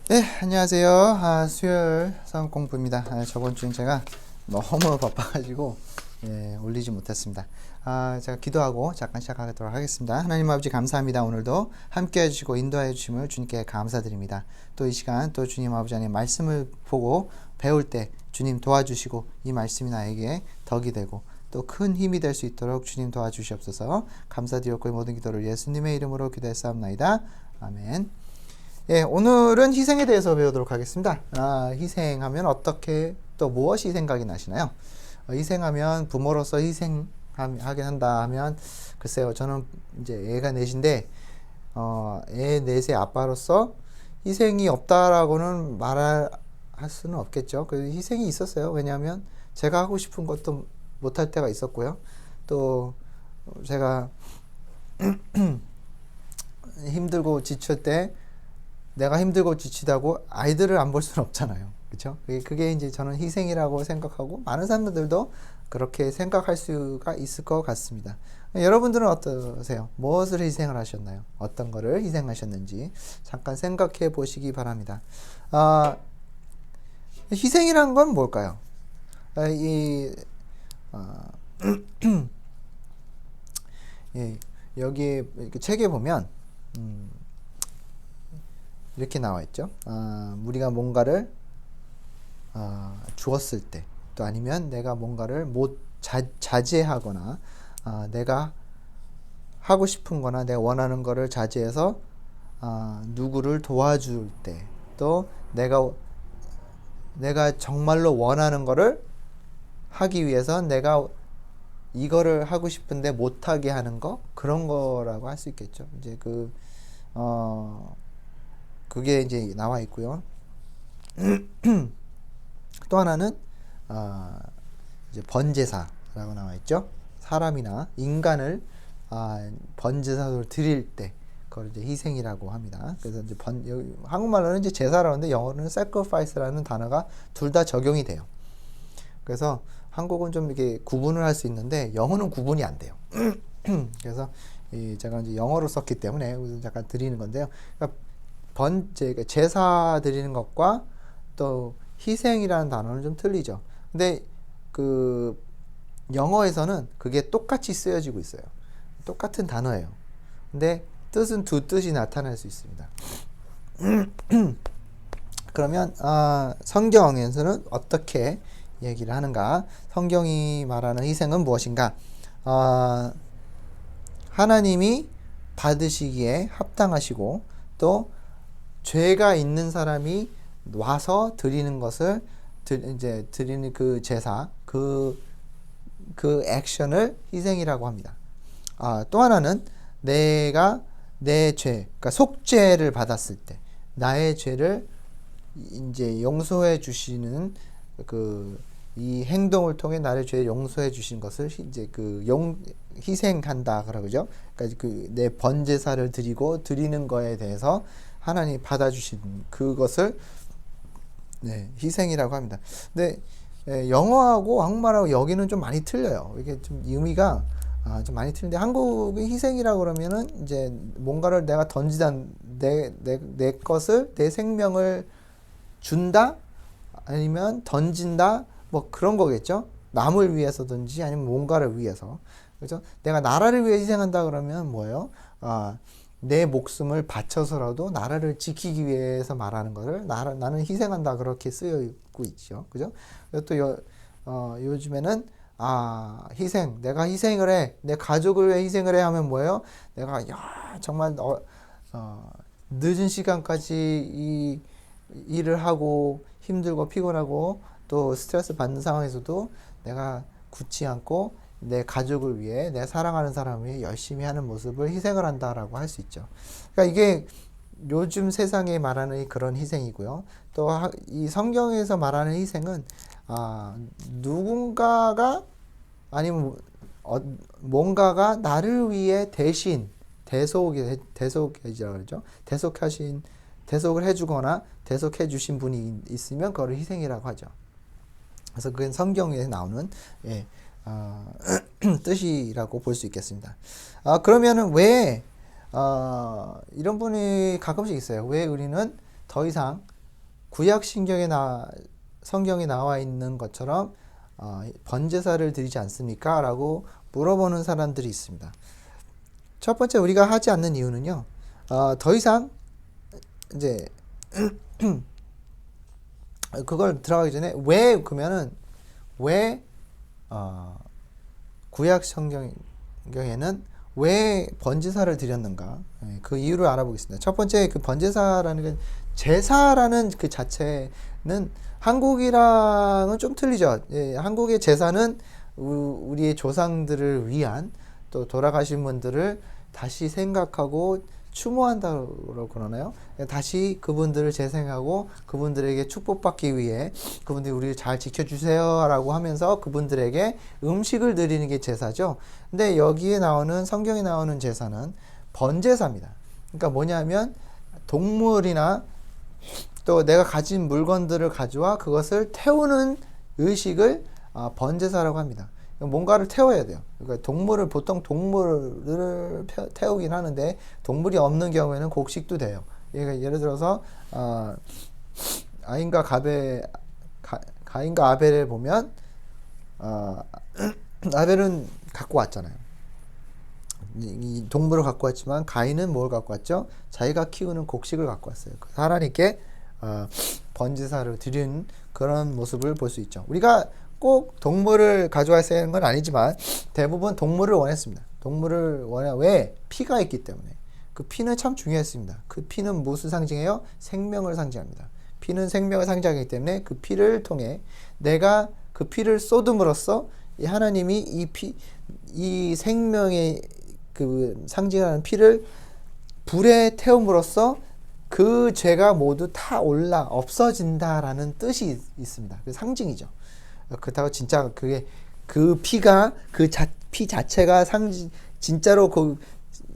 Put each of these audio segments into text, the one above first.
네, 안녕하세요. 수요일 성경 공부입니다. 저번 주엔 제가 너무 바빠가지고 올리지 못했습니다. 제가 기도하고 잠깐 시작하도록 하겠습니다. 하나님 아버지 감사합니다. 오늘도 함께 해주시고 인도하여 주심을 주님께 감사드립니다. 또 이 시간 또 주님 아버지 안에 말씀을 보고 배울 때 주님 도와주시고 이 말씀이 나에게 덕이 되고 또 큰 힘이 될 수 있도록 주님 도와주시옵소서. 감사드렸고 모든 기도를 예수님의 이름으로 기도했사옵나이다. 아멘. 예, 오늘은 희생에 대해서 배우도록 하겠습니다. 희생하면 어떻게 또 무엇이 생각이 나시나요? 희생하면 부모로서 희생하긴 한다 하면 글쎄요, 저는 이제 애가 넷인데 애 넷의 아빠로서 희생이 없다라고는 말할 수는 없겠죠. 그 희생이 있었어요. 왜냐하면 제가 하고 싶은 것도 못할 때가 있었고요. 또 제가 힘들고 지칠 때 내가 힘들고 지치다고 아이들을 안 볼 수는 없잖아요. 그렇죠? 그게 이제 저는 희생이라고 생각하고 많은 사람들도 그렇게 생각할 수가 있을 것 같습니다. 여러분들은 어떠세요? 무엇을 희생을 하셨나요? 어떤 거를 희생하셨는지 잠깐 생각해 보시기 바랍니다. 희생이란 건 뭘까요? 여기 책에 보면 이렇게 나와 있죠. 우리가 뭔가를 주었을 때, 또 아니면 내가 뭔가를 자제하거나 내가 하고 싶은 거나 내가 원하는 거를 자제해서 누구를 도와줄 때, 또 내가 정말로 원하는 거를 하기 위해서 내가 이거를 하고 싶은데 못하게 하는 거, 그런 거라고 할 수 있겠죠. 이제 그게 이제 나와 있고요. 또 하나는 이제 번제사라고 나와 있죠. 사람이나 인간을 번제사로 드릴 때 그걸 이제 희생이라고 합니다. 그래서 이제 한국말로는 이제 제사라고 하는데 영어로는 sacrifice라는 단어가 둘 다 적용이 돼요. 그래서 한국은 좀 이렇게 구분을 할 수 있는데 영어는 구분이 안 돼요. 그래서 제가 이제 영어로 썼기 때문에 잠깐 드리는 건데요. 그러니까 제사 드리는 것과 또 희생이라는 단어는 좀 틀리죠. 근데 그 영어에서는 그게 똑같이 쓰여지고 있어요. 똑같은 단어예요. 근데 뜻은 두 뜻이 나타날 수 있습니다. 그러면 성경에서는 어떻게 얘기를 하는가? 성경이 말하는 희생은 무엇인가? 하나님이 받으시기에 합당하시고 또 죄가 있는 사람이 와서 드리는 것을 이제 드리는 그 제사, 그 액션을 희생이라고 합니다. 또 하나는 내가 내 죄, 그러니까 속죄를 받았을 때 나의 죄를 이제 용서해 주시는 이 행동을 통해 나의 죄를 용서해 주신 것을 이제 희생한다 그러죠. 그러니까 내 번제사를 드리는 거에 대해서 하나님 받아주신 그것을 희생이라고 합니다. 근데 영어하고 한국말하고 여기는 좀 많이 틀려요. 이게 좀 의미가 좀 많이 틀린데 한국의 희생이라고 그러면은 이제 뭔가를 내가 던지다 내 것을 내 생명을 준다 아니면 던진다 뭐 그런 거겠죠. 남을 위해서든지 아니면 뭔가를 위해서. 그렇죠? 내가 나라를 위해 희생한다 그러면 뭐예요? 내 목숨을 바쳐서라도 나라를 지키기 위해서 말하는 것을 나는 희생한다 그렇게 쓰여 있고 있죠. 그죠? 또 요즘에는 내가 희생을 해, 내 가족을 위해 희생을 해 하면 뭐예요? 내가 정말 늦은 시간까지 이 일을 하고 힘들고 피곤하고 또 스트레스 받는 상황에서도 내가 굳지 않고 내 가족을 위해 내 사랑하는 사람을 위해 열심히 하는 모습을 희생을 한다라고 할 수 있죠. 그러니까 이게 요즘 세상에 말하는 그런 희생이고요. 또 이 성경에서 말하는 희생은 누군가가 아니면 뭔가가 나를 위해 대신 대속이라고 그러죠. 대속을 해주거나 대속해 주신 분이 있으면 그걸 희생이라고 하죠. 그래서 그건 성경에 나오는 뜻이라고 볼 수 있겠습니다. 그러면은 왜 이런 분이 가끔씩 있어요. 왜 우리는 더 이상 성경에 나와 있는 것처럼 번제사를 드리지 않습니까? 라고 물어보는 사람들이 있습니다. 첫 번째 우리가 하지 않는 이유는요. 더 이상 이제 그걸 들어가기 전에 왜 구약 성경에는 왜 번제사를 드렸는가? 그 이유를 알아보겠습니다. 첫 번째 그 번제사라는 게 제사라는 그 자체는 한국이랑은 좀 틀리죠. 한국의 제사는 우리의 조상들을 위한 또 돌아가신 분들을 다시 생각하고 추모한다고 그러나요? 다시 그분들을 재생하고 그분들에게 축복받기 위해 그분들이 우리를 잘 지켜주세요 라고 하면서 그분들에게 음식을 드리는 게 제사죠. 근데 여기에 나오는 성경에 나오는 제사는 번제사입니다. 그러니까 뭐냐면 동물이나 또 내가 가진 물건들을 가져와 그것을 태우는 의식을 번제사라고 합니다. 뭔가를 태워야 돼요. 그러니까 보통 동물을 태우긴 하는데 동물이 없는 경우에는 곡식도 돼요. 예를 들어서 가인과 아벨을 보면 아벨은 갖고 왔잖아요. 이 동물을 갖고 왔지만 가인은 뭘 갖고 왔죠? 자기가 키우는 곡식을 갖고 왔어요. 하나님께 번제사를 드리는 그런 모습을 볼 수 있죠. 우리가 꼭 동물을 가져와야 하는 건 아니지만 대부분 동물을 원했습니다. 왜? 피가 있기 때문에. 그 피는 참 중요했습니다. 그 피는 무엇을 상징해요? 생명을 상징합니다. 피는 생명을 상징하기 때문에 그 피를 통해 내가 그 피를 쏟음으로써 하나님이 이 생명의 그 상징하는 피를 불에 태움으로써 그 죄가 모두 다 없어진다라는 뜻이 있습니다. 그 상징이죠. 그렇다고 진짜 그 피가 피 자체가 진짜로 그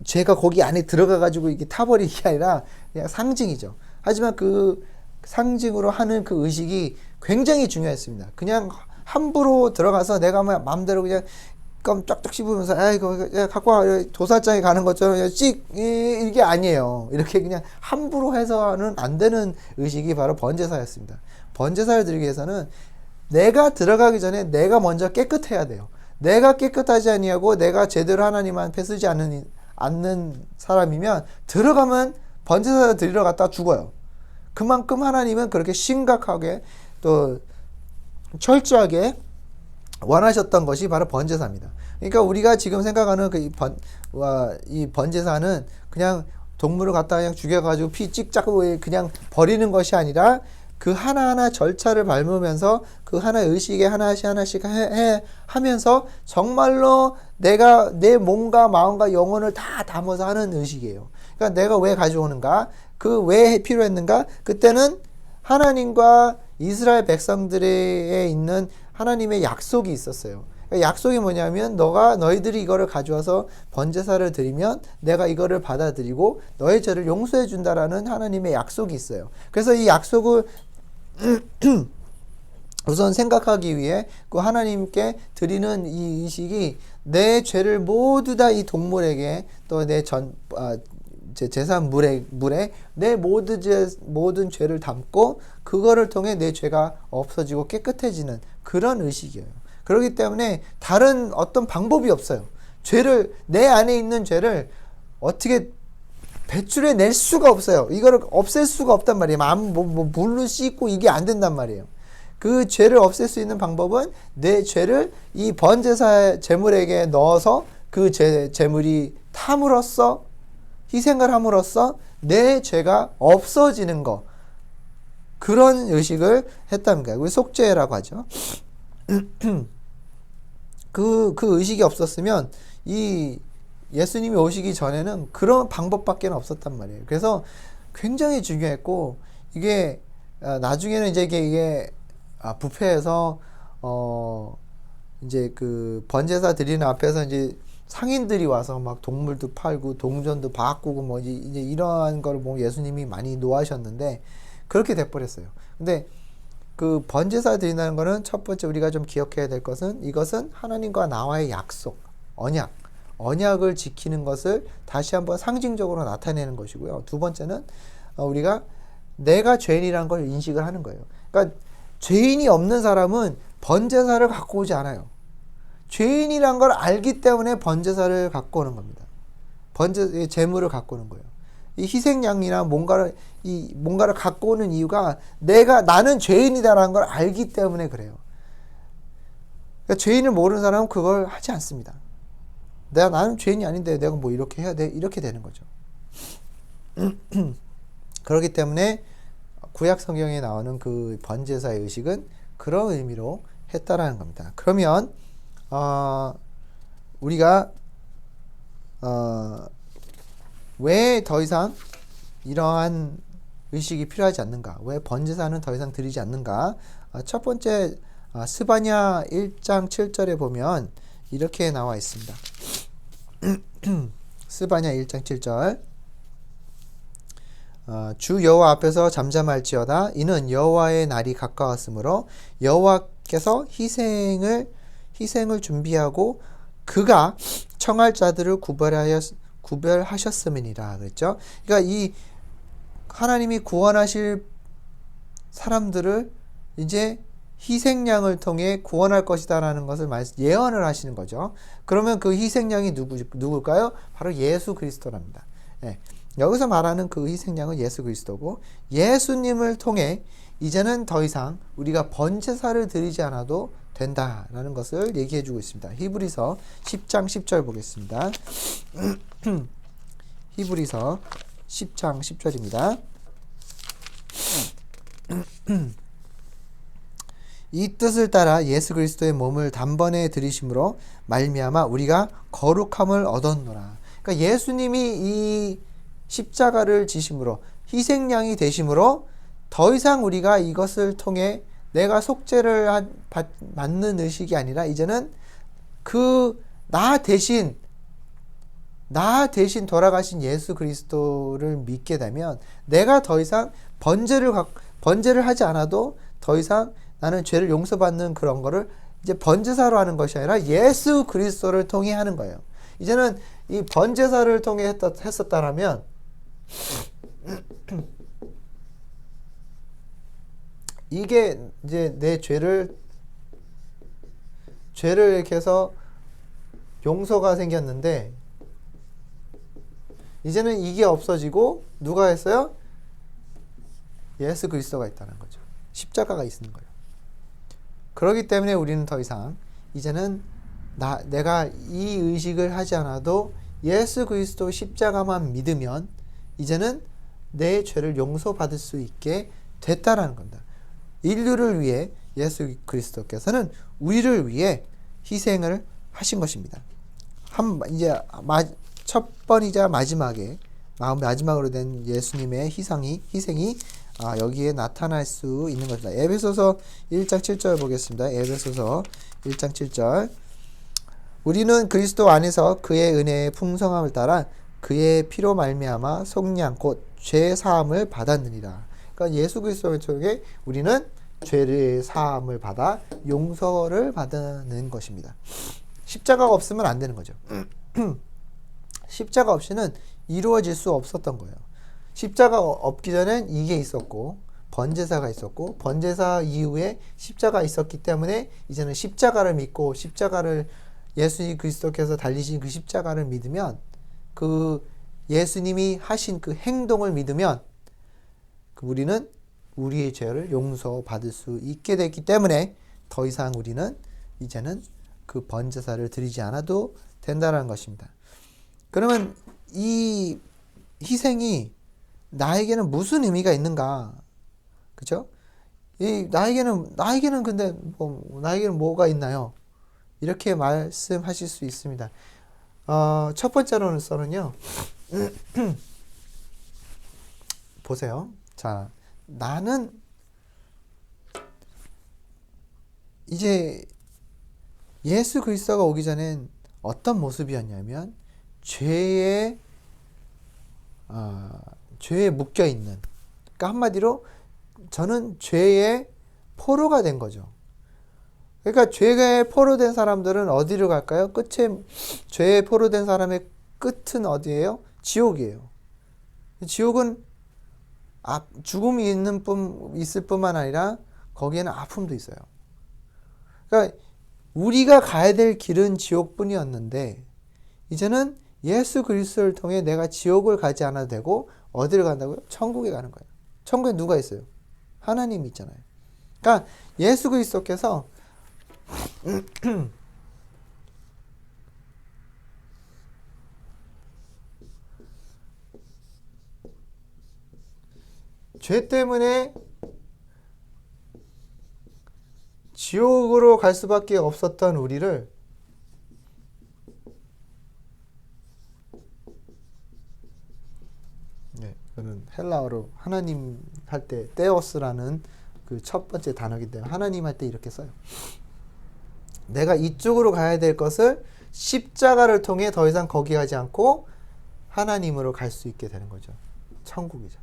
죄가 거기 안에 들어가 가지고 이게 타버리는 게 아니라 그냥 상징이죠. 하지만 그 상징으로 하는 그 의식이 굉장히 중요했습니다. 그냥 함부로 들어가서 내가 마음대로 그냥 쫙쫙 씹으면서 이거 갖고 와 도살장에 가는 것처럼 이게 아니에요. 이렇게 그냥 함부로 해서는 안 되는 의식이 바로 번제사였습니다. 번제사를 드리기 위해서는 내가 들어가기 전에 내가 먼저 깨끗해야 돼요. 내가 깨끗하지 아니하고 내가 제대로 하나님 앞에 쓰지 않는 사람이면 들어가면 번제사 드리러 갔다 죽어요. 그만큼 하나님은 그렇게 심각하게 또 철저하게 원하셨던 것이 바로 번제사입니다. 그러니까 우리가 지금 생각하는 이 번제사는 그냥 동물을 갖다 그냥 죽여가지고 피 찍자고 그냥 버리는 것이 아니라 그 하나하나 절차를 밟으면서 그 하나의 의식에 하나씩 하면서 정말로 내가 내 몸과 마음과 영혼을 다 담아서 하는 의식이에요. 그러니까 내가 왜 가져오는가? 그 왜 필요했는가? 그때는 하나님과 이스라엘 백성들에 있는 하나님의 약속이 있었어요. 그러니까 약속이 뭐냐면 너희들이 이거를 가져와서 번제사를 드리면 내가 이거를 받아들이고 너의 죄를 용서해 준다라는 하나님의 약속이 있어요. 그래서 이 약속을 우선 생각하기 위해 그 하나님께 드리는 이 의식이 내 죄를 모두 다 이 동물에게 또 내 제사한 물에 내 모든 죄를 담고 그거를 통해 내 죄가 없어지고 깨끗해지는 그런 의식이에요. 그렇기 때문에 다른 어떤 방법이 없어요. 내 안에 있는 죄를 어떻게 배출해 낼 수가 없어요. 이거를 없앨 수가 없단 말이에요. 물로 씻고 이게 안 된단 말이에요. 그 죄를 없앨 수 있는 방법은 내 죄를 이 번제사 제물에게 넣어서 그 제물이 탐으로써 희생을 함으로써 내 죄가 없어지는 거, 그런 의식을 했답니다. 우리 속죄라고 하죠. 그 의식이 없었으면 이 예수님이 오시기 전에는 그런 방법밖에 없었단 말이에요. 그래서 굉장히 중요했고, 이게 나중에는 이제 이게 뷔페에서 이제 그 번제사 드리는 앞에서 이제 상인들이 와서 막 동물도 팔고 동전도 바꾸고 뭐 이제 이러한 걸 보면 예수님이 많이 노하셨는데 그렇게 돼버렸어요. 근데 그 번제사 드린다는 거는 첫 번째 우리가 좀 기억해야 될 것은 이것은 하나님과 나와의 약속, 언약을 지키는 것을 다시 한번 상징적으로 나타내는 것이고요. 두 번째는 우리가 내가 죄인이라는 걸 인식을 하는 거예요. 그러니까 죄인이 없는 사람은 번제사를 갖고 오지 않아요. 죄인이란 걸 알기 때문에 번제사를 갖고 오는 겁니다. 제물을 갖고 오는 거예요. 이 희생양이나 뭔가를 갖고 오는 이유가 나는 죄인이다라는 걸 알기 때문에 그래요. 그러니까 죄인을 모르는 사람은 그걸 하지 않습니다. 나는 죄인이 아닌데 내가 뭐 이렇게 해야 돼? 이렇게 되는 거죠. 그렇기 때문에 구약 성경에 나오는 그 번제사의 의식은 그런 의미로 했다라는 겁니다. 그러면 우리가 왜 더 이상 이러한 의식이 필요하지 않는가? 왜 번제사는 더 이상 드리지 않는가? 첫 번째 스바냐 1장 7절에 보면 이렇게 나와 있습니다. 스바냐 1장 7절 주 여호와 앞에서 잠잠할지어다. 이는 여호와의 날이 가까웠으므로 여호와께서 희생을 준비하고 그가 청할 자들을 구별하셨음이니라 그랬죠. 그러니까 이 하나님이 구원하실 사람들을 이제 희생양을 통해 구원할 것이다라는 것을 예언을 하시는 거죠. 그러면 그 희생양이 누굴까요? 바로 예수 그리스도랍니다. 네. 여기서 말하는 그 희생양은 예수 그리스도고, 예수님을 통해 이제는 더 이상 우리가 번제사를 드리지 않아도 된다라는 것을 얘기해 주고 있습니다. 히브리서 10장 10절 보겠습니다. 히브리서 10장 10절입니다. 이 뜻을 따라 예수 그리스도의 몸을 단번에 들이심으로 말미암아 우리가 거룩함을 얻었노라. 그러니까 예수님이 이 십자가를 지심으로 희생양이 되심으로 더 이상 우리가 이것을 통해 내가 속죄를 받는 의식이 아니라 이제는 나 대신 돌아가신 예수 그리스도를 믿게 되면 내가 더 이상 번제를 하지 않아도 더 이상 나는 죄를 용서받는 그런 거를 이제 번제사로 하는 것이 아니라 예수 그리스도를 통해 하는 거예요. 이제는 이 번제사를 통해 했었다라면 이게 이제 내 죄를 이렇게 해서 용서가 생겼는데 이제는 이게 없어지고 누가 했어요? 예수 그리스도가 있다는 거죠. 십자가가 있는 거예요. 그렇기 때문에 우리는 더 이상 이제는 내가 이 의식을 하지 않아도 예수 그리스도 십자가만 믿으면 이제는 내 죄를 용서받을 수 있게 됐다라는 겁니다. 인류를 위해 예수 그리스도께서는 우리를 위해 희생을 하신 것입니다. 이제 첫 번이자 마지막으로 된 예수님의 희생이 여기에 나타날 수 있는 것이다. 에베소서 1장 7절 보겠습니다. 에베소서 1장 7절 우리는 그리스도 안에서 그의 은혜의 풍성함을 따라 그의 피로 말미암아 속량 곧 죄 사함을 받았느니라. 그러니까 예수 그리스도를 통해 우리는 죄를 사함을 받아 용서를 받는 것입니다. 십자가가 없으면 안 되는 거죠. 십자가 없이는 이루어질 수 없었던 거예요. 십자가 없기 전엔 이게 있었고 번제사가 있었고 번제사 이후에 십자가 있었기 때문에 이제는 십자가를 믿고 예수 그리스도께서 달리신 그 십자가를 믿으면 그 예수님이 하신 그 행동을 믿으면 우리는 우리의 죄를 용서받을 수 있게 됐기 때문에 더 이상 우리는 이제는 그 번제사를 드리지 않아도 된다는 것입니다. 그러면 이 희생이 나에게는 무슨 의미가 있는가? 그죠? 나에게는 근데 나에게는 뭐가 있나요? 이렇게 말씀하실 수 있습니다. 첫 번째로는요, 보세요. 자, 나는 이제 예수 그리스도가 오기 전엔 어떤 모습이었냐면 죄에 묶여 있는. 그러니까 한마디로 저는 죄의 포로가 된 거죠. 그러니까 죄에 포로된 사람들은 어디로 갈까요? 죄에 포로된 사람의 끝은 어디예요? 지옥이에요. 지옥은 죽음이 있을 뿐만 아니라 거기에는 아픔도 있어요. 그러니까 우리가 가야 될 길은 지옥뿐이었는데 이제는 예수 그리스도를 통해 내가 지옥을 가지 않아도 되고 어디를 간다고요? 천국에 가는 거예요. 천국에 누가 있어요? 하나님이 있잖아요. 그러니까 예수 그리스도께서 죄 때문에 지옥으로 갈 수밖에 없었던 우리를 그는 헬라어로 하나님 할 때 데오스라는 그 첫 번째 단어이기 때문에 하나님 할 때 이렇게 써요. 내가 이쪽으로 가야 될 것을 십자가를 통해 더 이상 거기 가지 않고 하나님으로 갈 수 있게 되는 거죠. 천국이죠.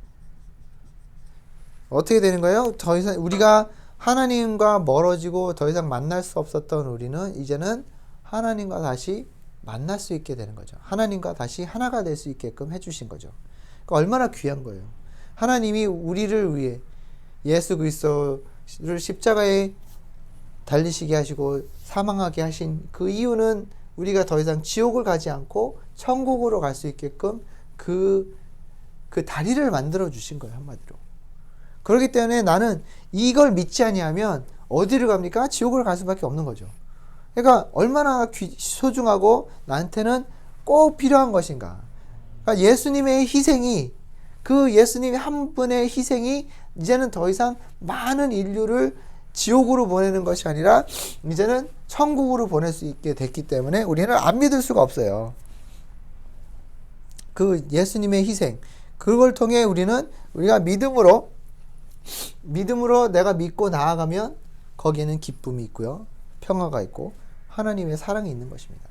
어떻게 되는 거예요? 더 이상 우리가 하나님과 멀어지고 더 이상 만날 수 없었던 우리는 이제는 하나님과 다시 만날 수 있게 되는 거죠. 하나님과 다시 하나가 될 수 있게끔 해주신 거죠. 그러니까 얼마나 귀한 거예요. 하나님이 우리를 위해 예수 그리스도를 십자가에 달리시게 하시고 사망하게 하신 그 이유는 우리가 더 이상 지옥을 가지 않고 천국으로 갈 수 있게끔 그 다리를 만들어 주신 거예요. 한마디로. 그렇기 때문에 나는 이걸 믿지 아니하면 어디를 갑니까? 지옥을 갈 수밖에 없는 거죠. 그러니까 얼마나 소중하고 나한테는 꼭 필요한 것인가. 그러니까 예수님의 희생이 그 예수님의 한 분의 희생이 이제는 더 이상 많은 인류를 지옥으로 보내는 것이 아니라 이제는 천국으로 보낼 수 있게 됐기 때문에 우리는 안 믿을 수가 없어요. 그 예수님의 희생 그걸 통해 우리가 믿음으로 내가 믿고 나아가면 거기에는 기쁨이 있고요. 평화가 있고 하나님의 사랑이 있는 것입니다.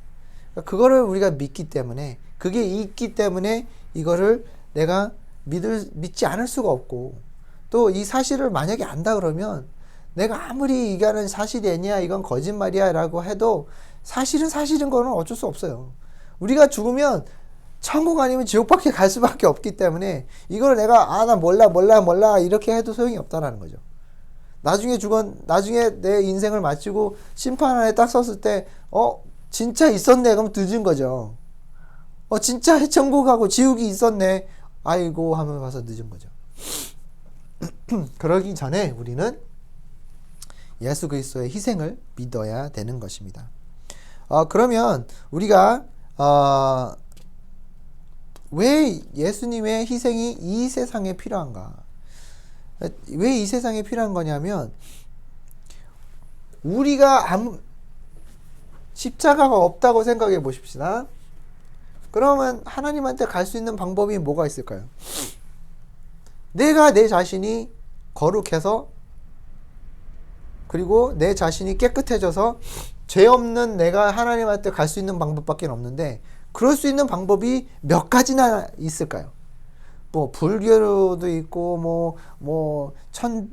그러니까 그거를 우리가 믿기 때문에 그게 있기 때문에 이거를 내가 믿지 않을 수가 없고 또 이 사실을 만약에 안다 그러면 내가 아무리 이거는 사실이 아니야 이건 거짓말이야 라고 해도 사실은 거는 어쩔 수 없어요. 우리가 죽으면 천국 아니면 지옥밖에 갈 수밖에 없기 때문에 이걸 내가 나 몰라 이렇게 해도 소용이 없다라는 거죠. 나중에 내 인생을 마치고 심판하에 딱 섰을 때 진짜 있었네 그럼 늦은 거죠. 진짜 천국하고 지옥이 있었네 아이고 하면 와서 늦은 거죠. 그러기 전에 우리는 예수 그리스도의 희생을 믿어야 되는 것입니다. 그러면 우리가 왜 예수님의 희생이 이 세상에 필요한가? 왜 이 세상에 필요한 거냐면 우리가 십자가가 없다고 생각해 보십시다. 그러면 하나님한테 갈 수 있는 방법이 뭐가 있을까요? 내가 내 자신이 거룩해서 그리고 내 자신이 깨끗해져서 죄 없는 내가 하나님한테 갈 수 있는 방법밖에 없는데 그럴 수 있는 방법이 몇 가지나 있을까요? 뭐 불교도 있고 저런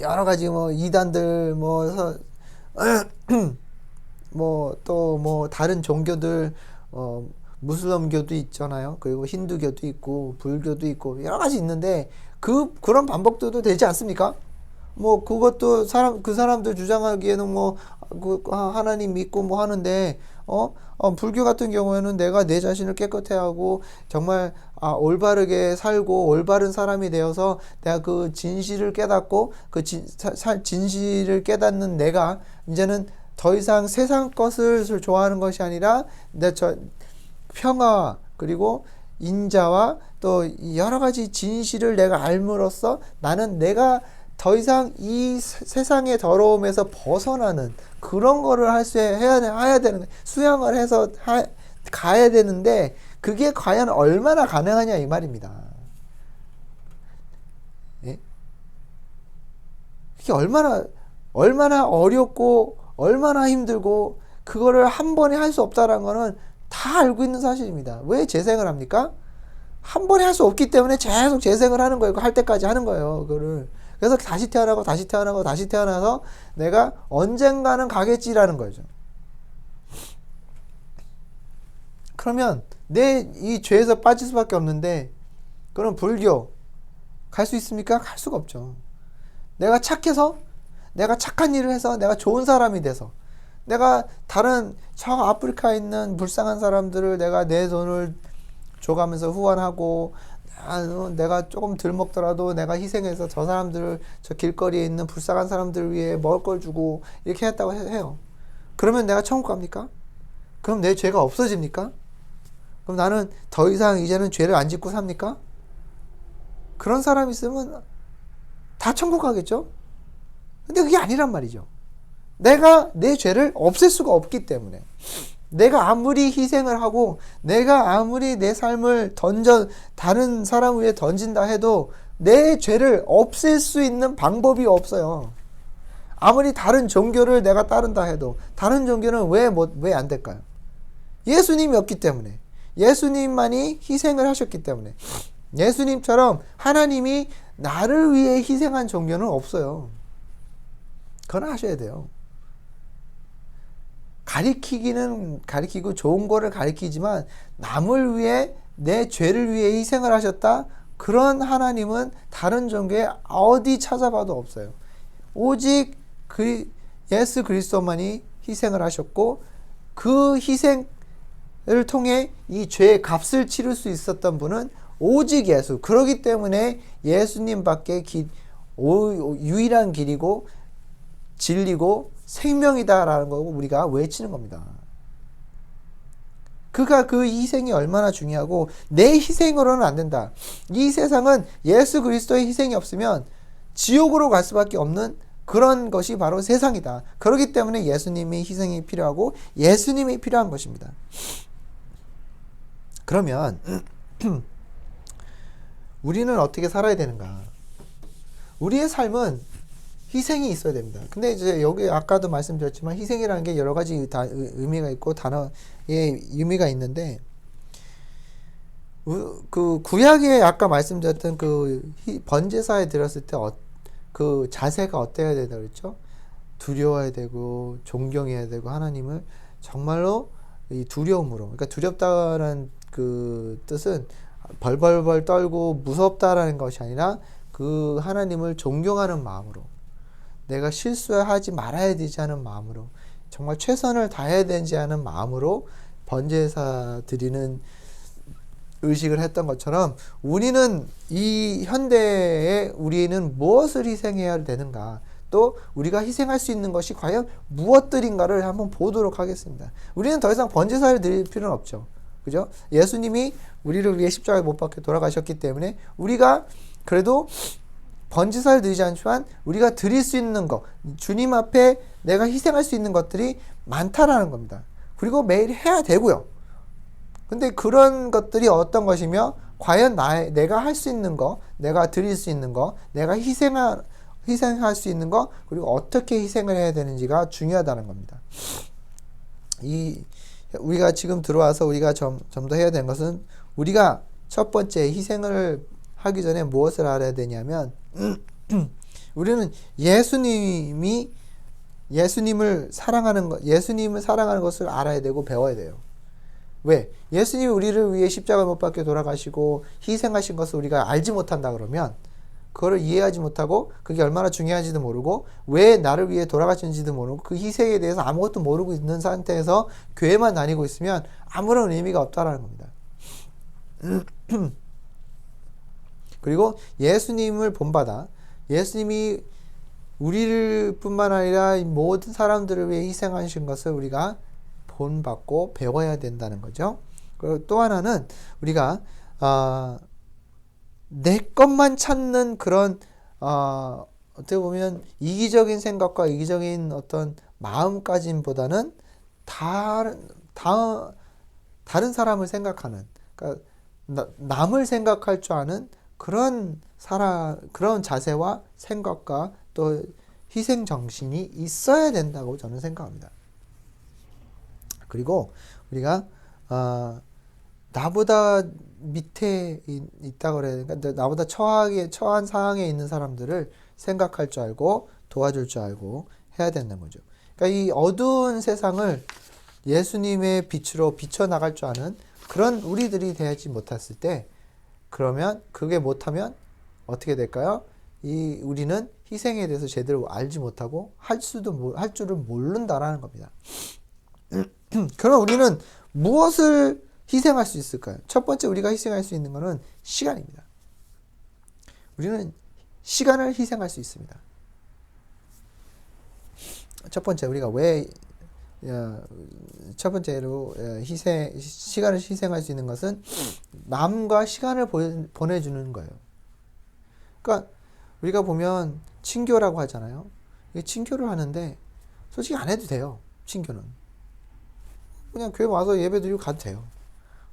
여러 가지 이단들 또 다른 종교들 무슬림교도 있잖아요. 그리고 힌두교도 있고 불교도 있고 여러 가지 있는데 그런 방법도 되지 않습니까? 그것도 그 사람들 주장하기에는 하나님 믿고 하는데 불교 같은 경우에는 내가 내 자신을 깨끗해 하고 정말 올바르게 살고 올바른 사람이 되어서 내가 그 진실을 깨닫고 진실을 깨닫는 내가 이제는 더 이상 세상 것을 좋아하는 것이 아니라 평화 그리고 인자와 또 여러 가지 진실을 내가 알므로써 나는 내가 더 이상 이 세상의 더러움에서 벗어나는 그런 거를 해야 되는 거예요. 수양을 해서 가야 되는데 그게 과연 얼마나 가능하냐 이 말입니다. 예? 그게 얼마나 어렵고 얼마나 힘들고 그거를 한 번에 할 수 없다라는 거는 다 알고 있는 사실입니다. 왜 재생을 합니까? 한 번에 할 수 없기 때문에 계속 재생을 하는 거예요. 할 때까지 하는 거예요. 그거를. 그래서 다시 태어나서 내가 언젠가는 가겠지라는 거죠. 그러면 내 이 죄에서 빠질 수밖에 없는데 그럼 불교 갈 수 있습니까? 갈 수가 없죠. 내가 착해서, 내가 착한 일을 해서, 내가 좋은 사람이 돼서, 내가 다른 저 아프리카에 있는 불쌍한 사람들을 내가 내 돈을 줘가면서 후원하고, 내가 조금 덜 먹더라도 내가 희생해서 저 사람들을, 저 길거리에 있는 불쌍한 사람들을 위해 먹을 걸 주고 이렇게 했다고 해요. 그러면 내가 천국 갑니까? 그럼 내 죄가 없어집니까? 그럼 나는 더 이상 이제는 죄를 안 짓고 삽니까? 그런 사람이 있으면 다 천국 가겠죠? 근데 그게 아니란 말이죠. 내가 내 죄를 없앨 수가 없기 때문에, 내가 아무리 희생을 하고 내가 아무리 내 삶을 다른 사람 위에 던진다 해도 내 죄를 없앨 수 있는 방법이 없어요. 아무리 다른 종교를 내가 따른다 해도 다른 종교는 왜 안 될까요? 예수님이 없기 때문에, 예수님만이 희생을 하셨기 때문에, 예수님처럼 하나님이 나를 위해 희생한 종교는 없어요. 그건 아셔야 돼요. 가리키고 좋은 거를 가리키지만 남을 위해, 내 죄를 위해 희생을 하셨다? 그런 하나님은 다른 종교에 어디 찾아봐도 없어요. 오직 예수 그리스도만이 희생을 하셨고, 그 희생을 통해 이 죄의 값을 치를 수 있었던 분은 오직 예수. 그렇기 때문에 예수님밖에 유일한 길이고 진리고 생명이다라는 거 우리가 외치는 겁니다. 그가 그 희생이 얼마나 중요하고, 내 희생으로는 안 된다. 이 세상은 예수 그리스도의 희생이 없으면 지옥으로 갈 수밖에 없는 그런 것이 바로 세상이다. 그렇기 때문에 예수님의 희생이 필요하고 예수님이 필요한 것입니다. 그러면 우리는 어떻게 살아야 되는가? 우리의 삶은 희생이 있어야 됩니다. 근데 이제 여기 아까도 말씀드렸지만 희생이라는 게 여러 가지 다 의미가 있고 단어의 의미가 있는데, 그 구약에 아까 말씀드렸던 그 번제사에 들었을 때 그 자세가 어때야 되다 그랬죠? 두려워야 되고 존경해야 되고, 하나님을 정말로 이 두려움으로, 그러니까 두렵다라는 그 뜻은 벌벌벌 떨고 무섭다라는 것이 아니라 그 하나님을 존경하는 마음으로, 내가 실수하지 말아야 되지 않은 마음으로, 정말 최선을 다해야 되지 않은 마음으로 번제사 드리는 의식을 했던 것처럼, 우리는 이 현대에 우리는 무엇을 희생해야 되는가, 또 우리가 희생할 수 있는 것이 과연 무엇들인가를 한번 보도록 하겠습니다. 우리는 더 이상 번제사를 드릴 필요는 없죠. 그죠? 예수님이 우리를 위해 십자가에 못 박혀 돌아가셨기 때문에 우리가 그래도 번제사를 드리지 않지만 우리가 드릴 수 있는 것, 주님 앞에 내가 희생할 수 있는 것들이 많다라는 겁니다. 그리고 매일 해야 되고요. 근데 그런 것들이 어떤 것이며, 과연 내가 할 수 있는 거, 내가 드릴 수 있는 거, 내가 희생할 수 있는 거, 그리고 어떻게 희생을 해야 되는지가 중요하다는 겁니다. 우리가 지금 들어와서 우리가 좀 더 해야 되는 것은, 우리가 첫 번째 희생을 하기 전에 무엇을 알아야 되냐면, 우리는 예수님을 사랑하는 것을 알아야 되고 배워야 돼요. 왜? 예수님이 우리를 위해 십자가 못 박혀 돌아가시고 희생하신 것을 우리가 알지 못한다 그러면, 그거를 이해하지 못하고 그게 얼마나 중요한지도 모르고 왜 나를 위해 돌아가신지도 모르고 그 희생에 대해서 아무것도 모르고 있는 상태에서 교회만 다니고 있으면 아무런 의미가 없다라는 겁니다. 그리고 예수님을 본받아, 예수님이 우리를 뿐만 아니라 모든 사람들을 위해 희생하신 것을 우리가 본받고 배워야 된다는 거죠. 그리고 또 하나는 우리가 내 것만 찾는 그런 어떻게 보면 이기적인 생각과 이기적인 어떤 마음가짐보다는 다른 사람을 생각하는, 그러니까 남을 생각할 줄 아는 그런 자세와 생각과 또 희생 정신이 있어야 된다고 저는 생각합니다. 그리고 우리가 나보다 밑에 있다고 그래야 되니까, 나보다 처한 상황에 있는 사람들을 생각할 줄 알고 도와줄 줄 알고 해야 된다는 거죠. 그러니까 이 어두운 세상을 예수님의 빛으로 비춰나갈 줄 아는 그런 우리들이 되지 못했을 때, 그러면 그게 못하면 어떻게 될까요? 우리는 희생에 대해서 제대로 알지 못하고 할 줄을 모른다라는 겁니다. 그럼 우리는 무엇을 희생할 수 있을까요? 첫 번째 우리가 희생할 수 있는 것은 시간입니다. 우리는 시간을 희생할 수 있습니다. 첫 번째 우리가 첫 번째로 시간을 희생할 수 있는 것은 남과 시간을 보내주는 거예요. 그러니까 우리가 보면 친교라고 하잖아요. 친교를 하는데 솔직히 안 해도 돼요. 친교는 그냥 교회 와서 예배 드리고 가도 돼요.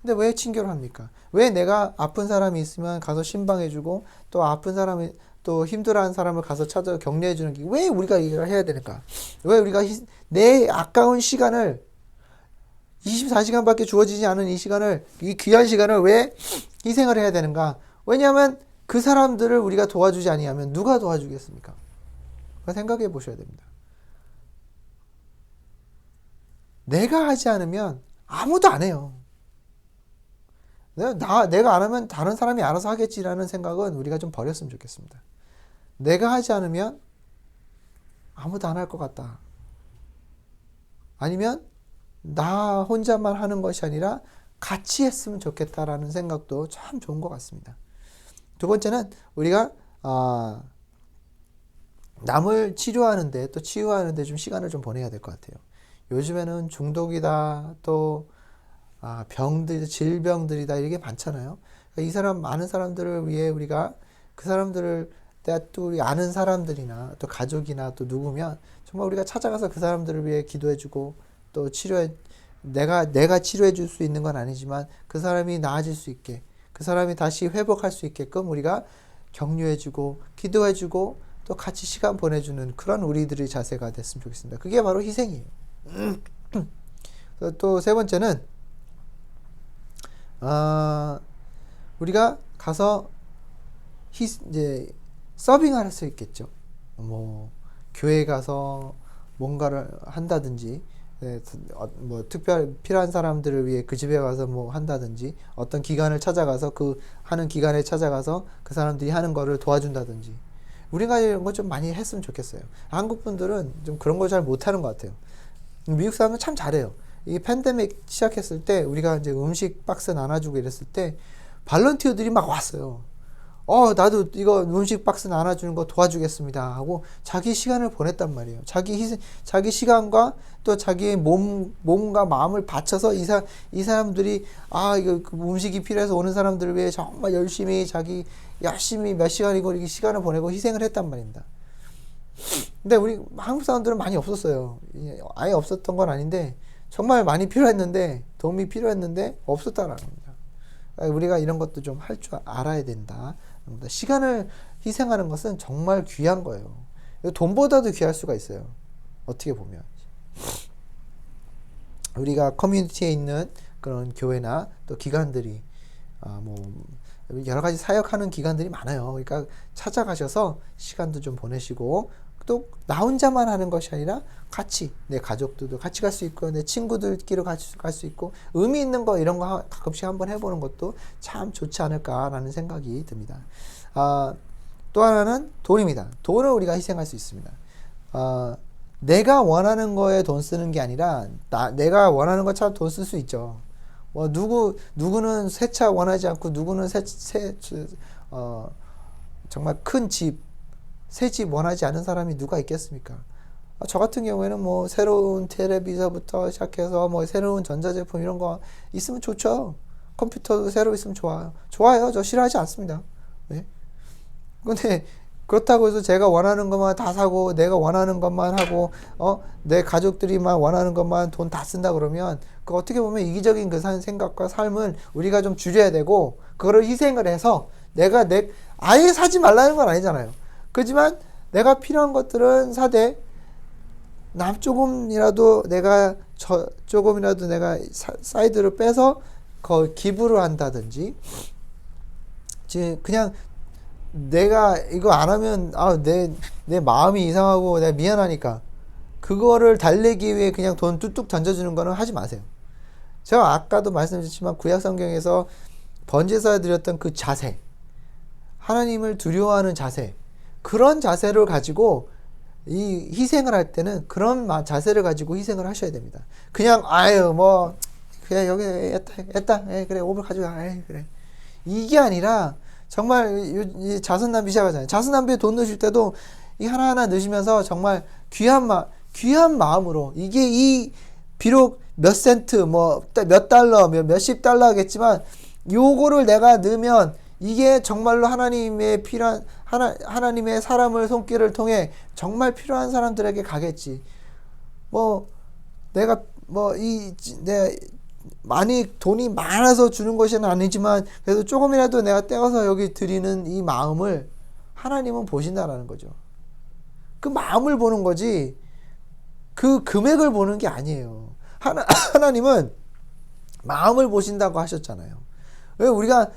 근데 왜 친교를 합니까? 왜 내가 아픈 사람이 있으면 가서 신방해주고 또 아픈 사람이 또 힘들어하는 사람을 가서 찾아 격려해주는 게 왜 우리가 이걸 해야 되는가? 왜 우리가 내 아까운 시간을 24시간밖에 주어지지 않은 이 귀한 시간을 왜 희생을 해야 되는가? 왜냐하면 그 사람들을 우리가 도와주지 아니하면 누가 도와주겠습니까? 생각해 보셔야 됩니다. 내가 하지 않으면 아무도 안 해요. 내가 안 하면 다른 사람이 알아서 하겠지라는 생각은 우리가 좀 버렸으면 좋겠습니다. 내가 하지 않으면 아무도 안 할 것 같다. 아니면 나 혼자만 하는 것이 아니라 같이 했으면 좋겠다라는 생각도 참 좋은 것 같습니다. 두 번째는 우리가 남을 치료하는데 또 치유하는데 좀 시간을 좀 보내야 될 것 같아요. 요즘에는 중독이다 또 병들, 질병들이다 이게 많잖아요. 그러니까 많은 사람들을 위해 우리가 그 사람들을 또 우리 아는 사람들이나 또 가족이나 또 누구면 정말 우리가 찾아가서 그 사람들을 위해 기도해주고 또 내가 치료해 줄 수 있는 건 아니지만 그 사람이 나아질 수 있게 그 사람이 다시 회복할 수 있게끔 우리가 격려해주고 기도해주고 또 같이 시간 보내주는 그런 우리들의 자세가 됐으면 좋겠습니다. 그게 바로 희생이에요. 또 세 번째는 우리가 가서 이제 서빙할 수 있겠죠. 뭐 교회 가서 뭔가를 한다든지 뭐 특별 필요한 사람들을 위해 그 집에 가서 뭐 한다든지 어떤 기관을 찾아가서 그 하는 기관에 찾아가서 그 사람들이 하는 거를 도와준다든지 우리가 이런 거 좀 많이 했으면 좋겠어요. 한국 분들은 좀 그런 걸 잘 못하는 것 같아요. 미국 사람은 참 잘해요. 이 팬데믹 시작했을 때 우리가 이제 음식 박스 나눠주고 이랬을 때 발런티어들이 막 왔어요. 나도 이거 음식 박스 나눠주는 거 도와주겠습니다 하고 자기 시간을 보냈단 말이에요. 자기 시간과 또 자기의 몸과 마음을 바쳐서 이 사람들이 이거 음식이 필요해서 오는 사람들을 위해 정말 열심히 몇 시간이고 이렇게 시간을 보내고 희생을 했단 말입니다. 근데 우리 한국 사람들은 많이 없었어요. 아예 없었던 건 아닌데 정말 많이 필요했는데 도움이 필요했는데 없었다라는 겁니다. 우리가 이런 것도 좀 할 줄 알아야 된다. 시간을 희생하는 것은 정말 귀한 거예요. 돈보다도 귀할 수가 있어요. 어떻게 보면 우리가 커뮤니티에 있는 그런 교회나 또 기관들이 뭐 여러 가지 사역하는 기관들이 많아요. 그러니까 찾아가셔서 시간도 좀 보내시고 또 나 혼자만 하는 것이 아니라 같이 내 가족들도 같이 갈 수 있고 내 친구들끼리 같이 갈 수 있고 의미 있는 거 이런 거 가끔씩 한번 해보는 것도 참 좋지 않을까라는 생각이 듭니다. 또 하나는 돈입니다. 돈을 우리가 희생할 수 있습니다. 내가 원하는 거에 돈 쓰는 게 아니라 내가 원하는 것처럼 돈 쓸 수 있죠. 누구는 새 차 원하지 않고 누구는 정말 큰 집, 새 집 원하지 않은 사람이 누가 있겠습니까? 저 같은 경우에는 뭐 새로운 텔레비전부터 시작해서 뭐 새로운 전자제품 이런 거 있으면 좋죠. 컴퓨터도 새로 있으면 좋아요. 저 싫어하지 않습니다. 네? 근데 그렇다고 해서 제가 원하는 것만 다 사고 내가 원하는 것만 하고 내 가족들이만 원하는 것만 돈 다 쓴다 그러면 그 어떻게 보면 이기적인 그 생각과 삶을 우리가 좀 줄여야 되고 그거를 희생을 해서 아예 사지 말라는 건 아니잖아요. 그렇지만 내가 필요한 것들은 사되 조금이라도 내가 사이드로 빼서 기부를 한다든지 그냥 내가 이거 안 하면 내 마음이 이상하고 내가 미안하니까 그거를 달래기 위해 그냥 돈 뚝뚝 던져주는 거는 하지 마세요. 제가 아까도 말씀드렸지만 구약 성경에서 번제사에 드렸던 그 자세, 하나님을 두려워하는 자세, 그런 자세를 가지고 이 희생을 할 때는 그런 자세를 가지고 희생을 하셔야 됩니다. 그냥 아유 뭐 그래 여기 했다 그래 5불 가져가 그래 이게 아니라 정말 이 자선남비 시작하잖아요. 자선남비에 돈 넣으실 때도 이 하나하나 넣으시면서 정말 귀한 마음으로 이게 이 비록 몇 센트 뭐 몇 달러 몇십 달러겠지만 요거를 내가 넣으면 이게 정말로 하나님의 필요한 하나님의 사람을 손길을 통해 정말 필요한 사람들에게 가겠지. 뭐 내가 내 많이 돈이 많아서 주는 것은 아니지만 그래도 조금이라도 내가 떼어서 여기 드리는 이 마음을 하나님은 보신다라는 거죠. 그 마음을 보는 거지 그 금액을 보는 게 아니에요. 하나님은 마음을 보신다고 하셨잖아요. 왜 우리가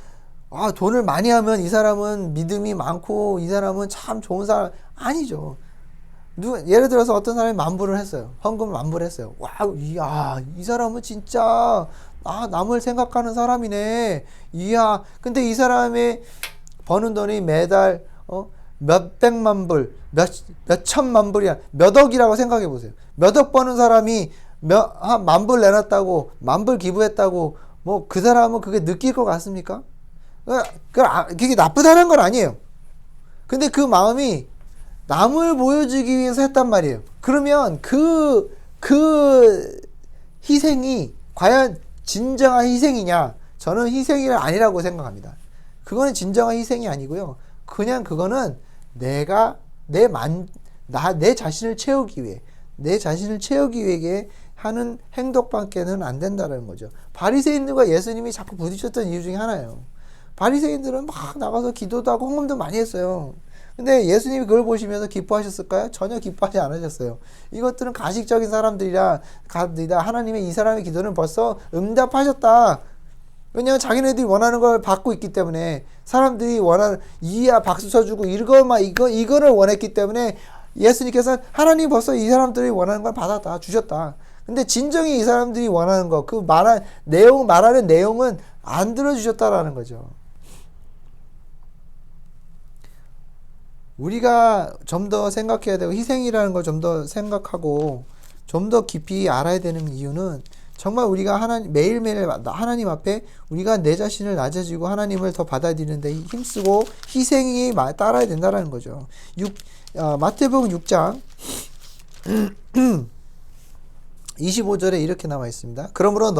돈을 많이 하면 이 사람은 믿음이 많고 이 사람은 참 좋은 사람 아니죠. 예를 들어서 어떤 사람이 만불을 했어요. 헌금을 만불을 했어요. 와, 이야, 이 사람은 진짜 남을 생각하는 사람이네. 이야, 근데 이 사람이 버는 돈이 매달 몇 백만 불, 몇 천만 불이야. 몇 억이라고 생각해 보세요. 몇 억 버는 사람이 한 만불 내놨다고, 만불 기부했다고, 뭐 그 사람은 그게 느낄 것 같습니까? 그게 나쁘다는 건 아니에요. 근데 그 마음이 남을 보여주기 위해서 했단 말이에요. 그러면 그 희생이 과연 진정한 희생이냐? 저는 희생이 아니라고 생각합니다. 그거는 진정한 희생이 아니고요. 그냥 그거는 내 자신을 채우기 위해 하는 행동밖에는 안 된다는 거죠. 바리새인들과 예수님이 자꾸 부딪혔던 이유 중에 하나예요. 바리새인들은 막 나가서 기도도 하고 헌금도 많이 했어요. 근데 예수님이 그걸 보시면서 기뻐하셨을까요? 전혀 기뻐하지 않으셨어요. 이것들은 가식적인 사람들이라 하나님의 이 사람의 기도는 벌써 응답하셨다. 왜냐하면 자기네들이 원하는 걸 받고 있기 때문에 사람들이 원하는 이야 박수 쳐주고 이거를 원했기 때문에 예수님께서 하나님 벌써 이 사람들이 원하는 걸 받았다 주셨다. 근데 진정히 이 사람들이 원하는 거 말하는 내용은 안 들어주셨다라는 거죠. 우리가 좀 더 생각해야 되고 희생이라는 걸 좀 더 생각하고 좀 더 깊이 알아야 되는 이유는 정말 우리가 매일매일 하나님 앞에 우리가 내 자신을 낮아지고 하나님을 더 받아들이는데 힘쓰고 희생이 따라야 된다는 거죠. 마태복음 6장 25절에 이렇게 나와 있습니다. 그러므로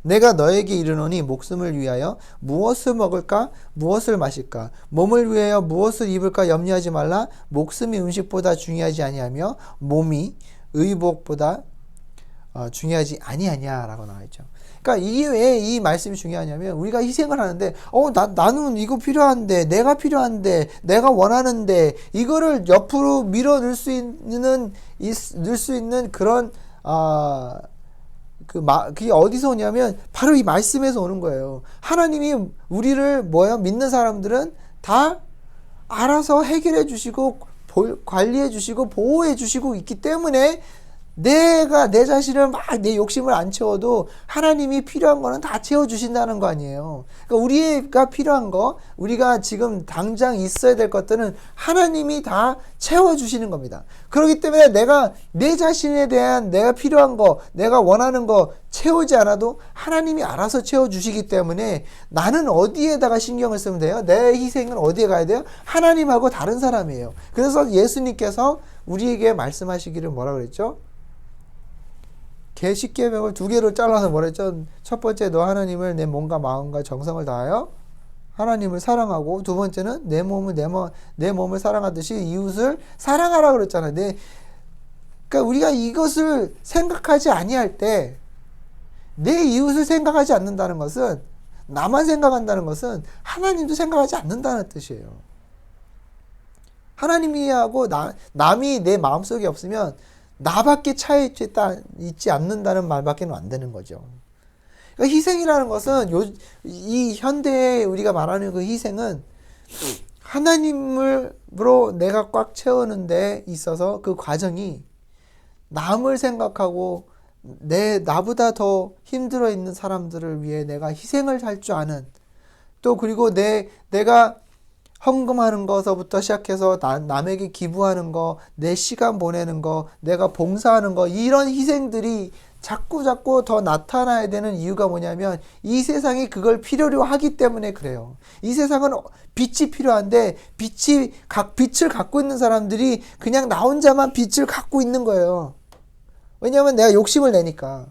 내가 너에게 이르노니 목숨을 위하여 무엇을 먹을까 무엇을 마실까 몸을 위하여 무엇을 입을까 염려하지 말라. 목숨이 음식보다 중요하지 아니하며 몸이 의복보다 중요하지 아니하냐라고 나와 있죠. 그러니까 이게 왜 이 말씀이 중요하냐면 우리가 희생을 하는데 나는 이거 필요한데 내가 필요한데 내가 원하는데 이거를 옆으로 밀어 넣을 수 있는 그런 그게 어디서 오냐면 바로 이 말씀에서 오는 거예요. 하나님이 우리를 믿는 사람들은 다 알아서 해결해 주시고 관리해 주시고 보호해 주시고 있기 때문에 내가 내 자신을 막 내 욕심을 안 채워도 하나님이 필요한 거는 다 채워주신다는 거 아니에요. 그러니까 우리가 필요한 거, 우리가 지금 당장 있어야 될 것들은 하나님이 다 채워주시는 겁니다. 그렇기 때문에 내가 내 자신에 대한 내가 필요한 거, 내가 원하는 거 채우지 않아도 하나님이 알아서 채워주시기 때문에 나는 어디에다가 신경을 쓰면 돼요? 내 희생은 어디에 가야 돼요? 하나님하고 다른 사람이에요. 그래서 예수님께서 우리에게 말씀하시기를 뭐라 그랬죠? 십계명을 2개로 잘라서 뭐랬죠? 첫 번째, 너 하나님을 내 몸과 마음과 정성을 다하여 하나님을 사랑하고, 두 번째는 내 몸을 사랑하듯이 이웃을 사랑하라 그랬잖아요. 그러니까 우리가 이것을 생각하지 아니할 때, 내 이웃을 생각하지 않는다는 것은, 나만 생각한다는 것은 하나님도 생각하지 않는다는 뜻이에요. 하나님이하고 남이 내 마음속에 없으면 나밖에 차에 있지 않는다는 말밖에는 안 되는 거죠. 그러니까 희생이라는 것은 이 현대에 우리가 말하는 그 희생은 하나님으로 내가 꽉 채우는 데 있어서 그 과정이 남을 생각하고 나보다 더 힘들어 있는 사람들을 위해 내가 희생을 할 줄 아는 또 그리고 내가 헌금하는 거서부터 시작해서 남에게 기부하는 거, 내 시간 보내는 거, 내가 봉사하는 거, 이런 희생들이 자꾸 더 나타나야 되는 이유가 뭐냐면 이 세상이 그걸 필요로 하기 때문에 그래요. 이 세상은 빛이 필요한데 빛을 갖고 있는 사람들이 그냥 나 혼자만 빛을 갖고 있는 거예요. 왜냐하면 내가 욕심을 내니까.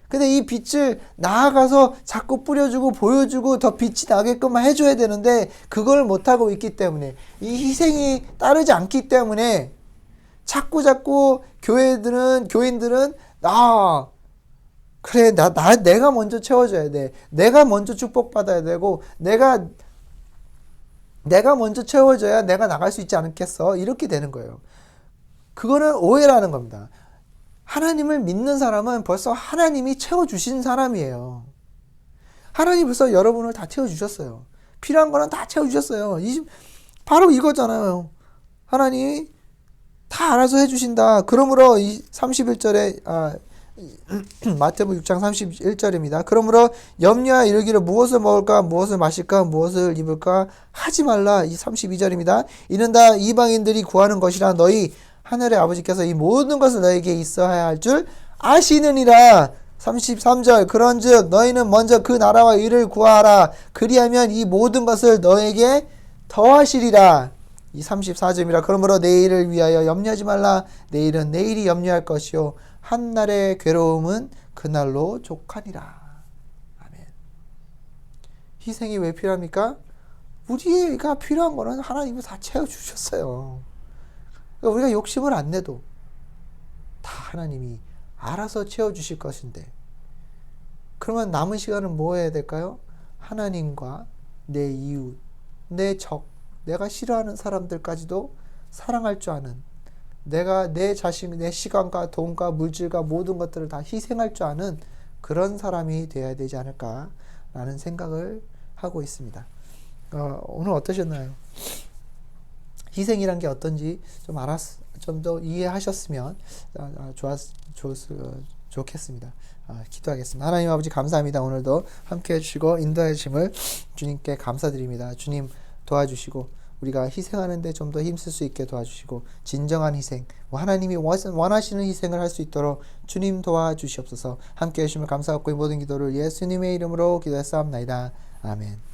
근데 이 빛을 나아가서 자꾸 뿌려주고 보여주고 더 빛이 나게끔 해줘야 되는데 그걸 못하고 있기 때문에, 이 희생이 따르지 않기 때문에 자꾸 교인들은 그래, 내가 먼저 채워줘야 돼. 내가 먼저 축복받아야 되고, 내가 먼저 채워줘야 내가 나갈 수 있지 않겠어. 이렇게 되는 거예요. 그거는 오해라는 겁니다. 하나님을 믿는 사람은 벌써 하나님이 채워주신 사람이에요. 하나님이 벌써 여러분을 다 채워주셨어요. 필요한 거는 다 채워주셨어요. 바로 이거잖아요. 하나님이 다 알아서 해주신다. 그러므로 31절에 마태복음 6장 31절입니다. 그러므로 염려하여 이르기를 무엇을 먹을까, 무엇을 마실까, 무엇을 입을까 하지 말라. 이 32절입니다. 이는 다 이방인들이 구하는 것이라 너희 하늘의 아버지께서 이 모든 것을 너에게 있어야 할 줄 아시느니라. 33절 그런즉 너희는 먼저 그 나라와 의를 구하라. 그리하면 이 모든 것을 너에게 더하시리라. 이 34절입니다. 그러므로 내일을 위하여 염려하지 말라. 내일은 내일이 염려할 것이요 한날의 괴로움은 그날로 족하니라. 아멘. 희생이 왜 필요합니까? 우리가 필요한 거는 하나님이 다 채워주셨어요. 그러니까 우리가 욕심을 안 내도 다 하나님이 알아서 채워주실 것인데, 그러면 남은 시간은 뭐 해야 될까요? 하나님과 내 이웃, 내 적, 내가 싫어하는 사람들까지도 사랑할 줄 아는, 내가 내 자신, 내 시간과 돈과 물질과 모든 것들을 다 희생할 줄 아는 그런 사람이 되어야 되지 않을까라는 생각을 하고 있습니다. 오늘 어떠셨나요? 희생이란 게 어떤지 좀 더 이해하셨으면 좋겠습니다. 기도하겠습니다. 하나님 아버지 감사합니다. 오늘도 함께 해주시고 인도해 주심을 주님께 감사드립니다. 주님 도와주시고 우리가 희생하는데 좀 더 힘쓸 수 있게 도와주시고, 진정한 희생, 하나님이 원하시는 희생을 할 수 있도록 주님 도와주시옵소서. 함께 해주심을 감사하고 이 모든 기도를 예수님의 이름으로 기도했사옵나이다. 아멘.